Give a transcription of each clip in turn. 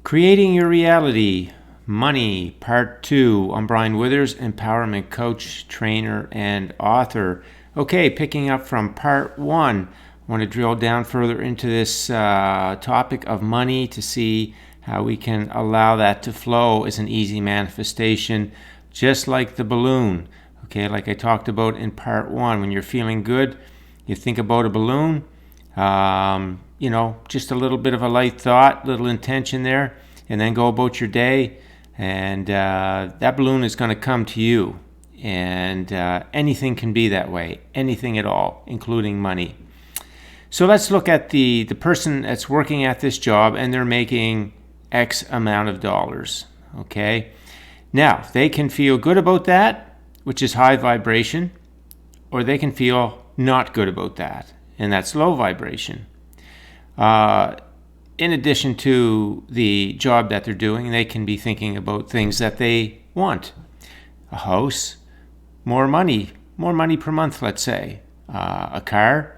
Creating Your Reality, Money, Part 2. I'm Brian Withers, empowerment coach, trainer, and author. Okay, picking up from Part 1, I want to drill down further into this topic of money to see how we can allow that to flow as an easy manifestation, just like the balloon. Okay, like I talked about in Part 1, when you're feeling good, you think about a balloon. Just a little bit of a light thought, little intention there, and then go about your day, and that balloon is going to come to you. And anything can be that way, anything at all, including money. So let's look at the person that's working at this job, and they're making X amount of dollars. Okay, now they can feel good about that, which is high vibration, or they can feel not good about that, and that's low vibration. In addition to the job that they're doing, they can be thinking about things that they want. A house, more money per month, let's say, a car.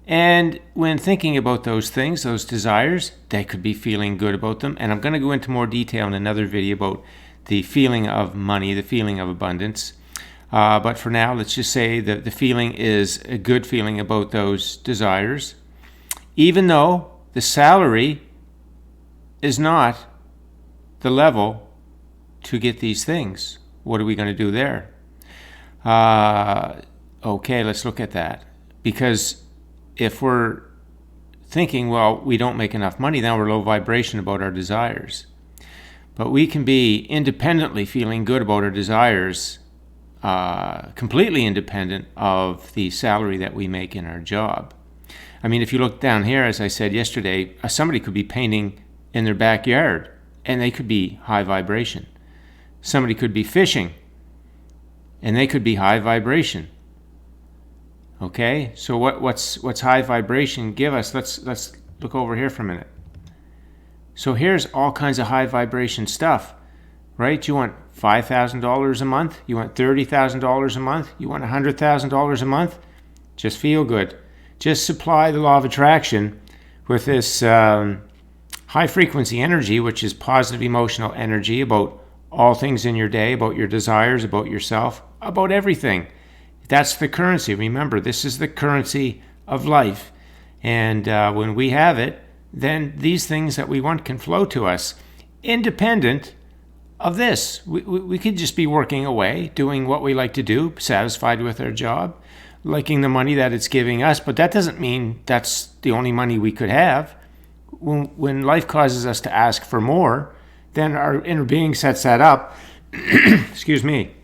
And when thinking about those things, those desires, they could be feeling good about them. And I'm going to go into more detail in another video about the feeling of money, the feeling of abundance. But for now, let's just say that the feeling is a good feeling about those desires, even though the salary is not the level to get these things. What are we going to do there? Okay, let's look at that. Because if we're thinking, well, we don't make enough money, then we're low vibration about our desires. But we can be independently feeling good about our desires, completely independent of the salary that we make in our job. I mean, if you look down here, as I said yesterday, somebody could be painting in their backyard, and they could be high vibration. Somebody could be fishing, and they could be high vibration. Okay, so what's high vibration give us? Let's look over here for a minute. So here's all kinds of high vibration stuff, right? You want $5,000 a month? You want $30,000 a month? You want $100,000 a month? Just feel good. Just supply the law of attraction with this high frequency energy, which is positive emotional energy about all things in your day, about your desires, about yourself, about everything. That's the currency. Remember, this is the currency of life. And when we have it, then these things that we want can flow to us, independent of this. We could just be working away, doing what we like to do, satisfied with our job, liking the money that it's giving us, but that doesn't mean that's the only money we could have. When life causes us to ask for more, then our inner being sets that up. Excuse me.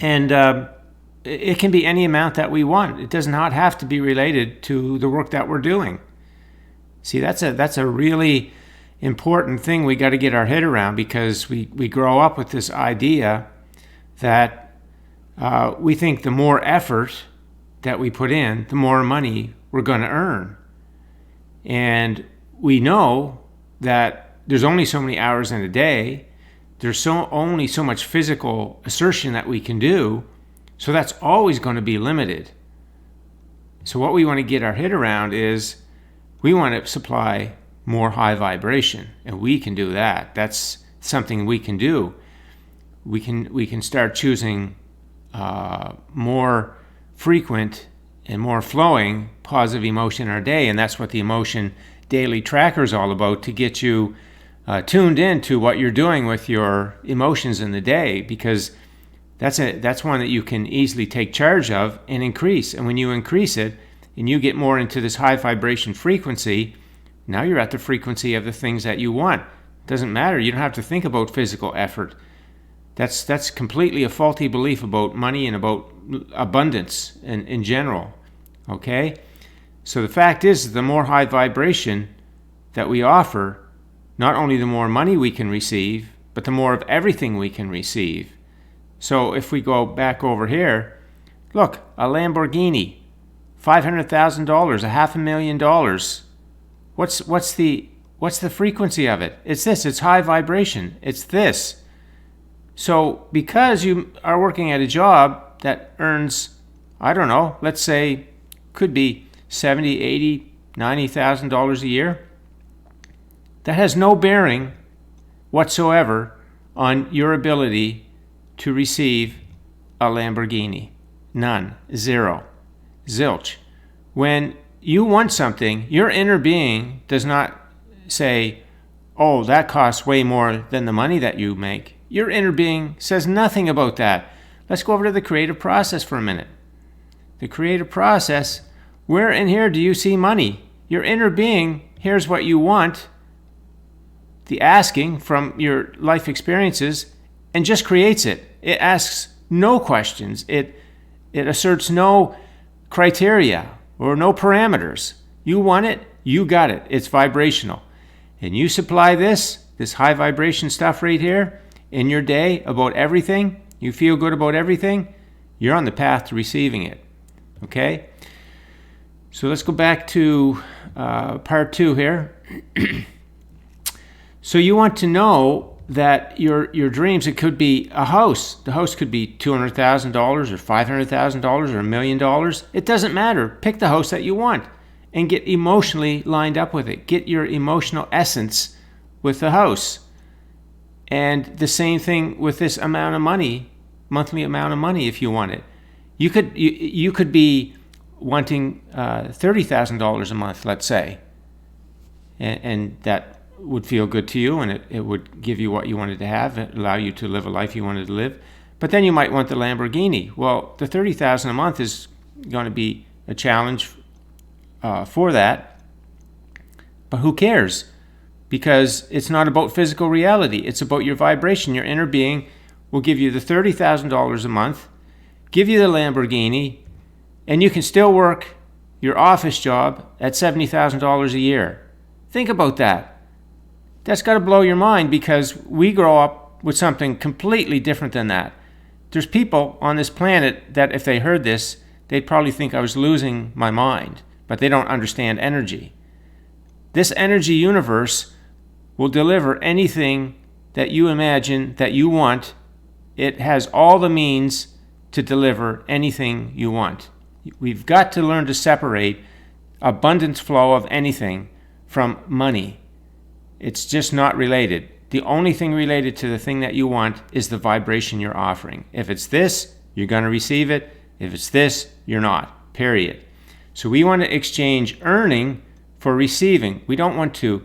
And it can be any amount that we want. It does not have to be related to the work that we're doing. See, that's a really important thing we got to get our head around, because we grow up with this idea that we think the more effort that we put in, the more money we're going to earn. And we know that there's only so many hours in a day. There's only so much physical assertion that we can do. So that's always going to be limited. So what we want to get our head around is we want to supply more high vibration, and we can do that. That's something we can do. We can start choosing more frequent and more flowing positive emotion in our day, and that's what the emotion daily tracker is all about, to get you tuned in to what you're doing with your emotions in the day, because that's one that you can easily take charge of and increase. And when you increase it and you get more into this high vibration frequency, now you're at the frequency of the things that you want. It doesn't matter. You don't have to think about physical effort. That's completely a faulty belief about money and about abundance in general. Okay? So the fact is, the more high vibration that we offer, not only the more money we can receive, but the more of everything we can receive. So if we go back over here, look, a Lamborghini, $500,000, $500,000. What's the frequency of it? It's this. It's high vibration. It's this. So because you are working at a job that earns, I don't know, let's say could be $70,000, $80,000, $90,000 a year, that has no bearing whatsoever on your ability to receive a Lamborghini. None. Zero. Zilch. When you want something, your inner being does not say, oh, that costs way more than the money that you make. Your inner being says nothing about that. Let's go over to the creative process for a minute. The creative process, where in here do you see money? Your inner being hears what you want, the asking from your life experiences, and just creates it. It asks no questions. It asserts no criteria or no parameters. You want it, you got it. It's vibrational. And you supply this high vibration stuff right here in your day about everything, you feel good about everything, you're on the path to receiving it. Okay? So let's go back to part 2 here. So you want to know that your dreams, it could be a house. The house could be $200,000 or $500,000 or $1 million. It doesn't matter. Pick the house that you want and get emotionally lined up with it. Get your emotional essence with the house. And the same thing with this amount of money, monthly amount of money if you want it. You could be wanting $30,000 a month, let's say, and that would feel good to you, and it would give you what you wanted to have, allow you to live a life you wanted to live. But then you might want the Lamborghini. Well, the $30,000 a month is going to be a challenge for that, but who cares? Because it's not about physical reality. It's about your vibration. Your inner being will give you the $30,000 a month, give you the Lamborghini, and you can still work your office job at $70,000 a year. Think about that. That's got to blow your mind, because we grow up with something completely different than that. There's people on this planet that if they heard this, they'd probably think I was losing my mind, but they don't understand energy. This energy universe will deliver anything that you imagine that you want. It has all the means to deliver anything you want. We've got to learn to separate abundance flow of anything from money. It's just not related. The only thing related to the thing that you want is the vibration you're offering. If it's this, you're going to receive it. If it's this, you're not. Period. So we want to exchange earning for receiving. We don't want to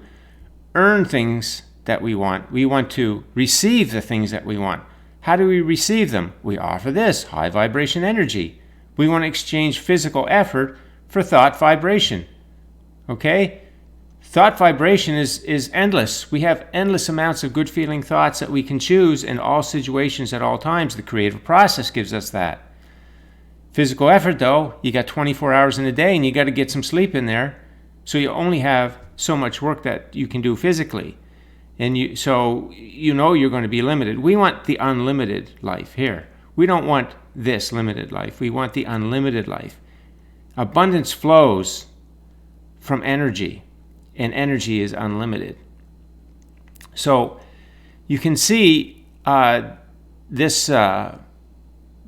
earn things that we want. We want to receive the things that we want. How do we receive them? We offer this, high vibration energy. We want to exchange physical effort for thought vibration. Okay? Thought vibration is endless. We have endless amounts of good feeling thoughts that we can choose in all situations at all times. The creative process gives us that. Physical effort, though, you got 24 hours in a day and you got to get some sleep in there. So you only have so much work that you can do physically. And you know you're going to be limited. We want the unlimited life here. We don't want this limited life. We want the unlimited life. Abundance flows from energy, and energy is unlimited. So you can see this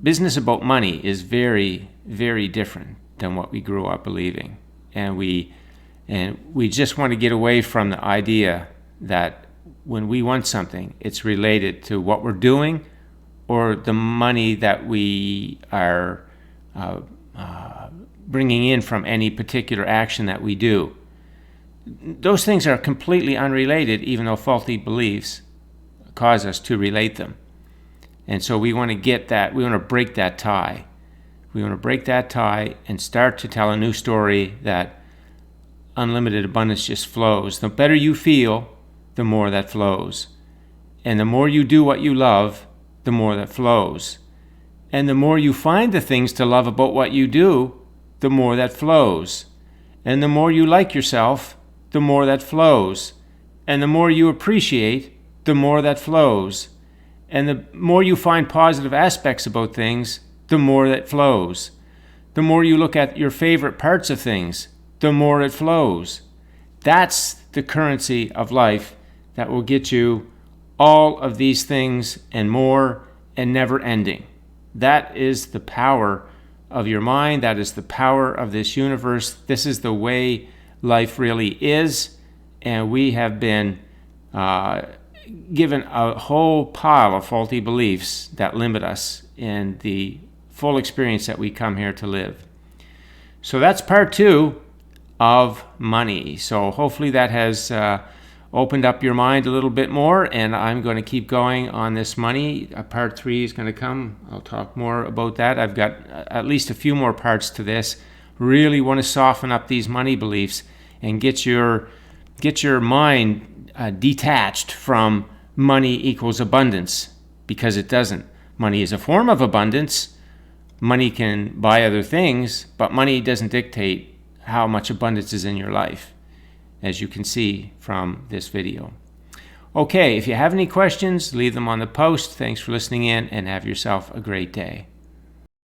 business about money is very, very different than what we grew up believing. And we just want to get away from the idea that when we want something, it's related to what we're doing or the money that we are bringing in from any particular action that we do. Those things are completely unrelated, even though faulty beliefs cause us to relate them. And so we want to get that, we want to break that tie. We want to break that tie and start to tell a new story that unlimited abundance just flows. The better you feel, the more that flows. And the more you do what you love, the more that flows. And the more you find the things to love about what you do, the more that flows. And the more you like yourself, the more that flows. And the more you appreciate, the more that flows. And the more you find positive aspects about things, the more that flows. The more you look at your favorite parts of things, the more it flows. That's the currency of life that will get you all of these things and more, and never ending. That is the power of your mind. That is the power of this universe. This is the way life really is. And we have been given a whole pile of faulty beliefs that limit us in the full experience that we come here to live. So that's part 2 of money. So hopefully that has opened up your mind a little bit more, and I'm going to keep going on this money. Part 3 is going to come. I'll talk more about that. I've got at least a few more parts to this. Really want to soften up these money beliefs and get your mind detached from money equals abundance, because it doesn't. Money is a form of abundance. Money can buy other things, but money doesn't dictate how much abundance is in your life, as you can see from this video. Okay, if you have any questions, leave them on the post. Thanks for listening in, and have yourself a great day.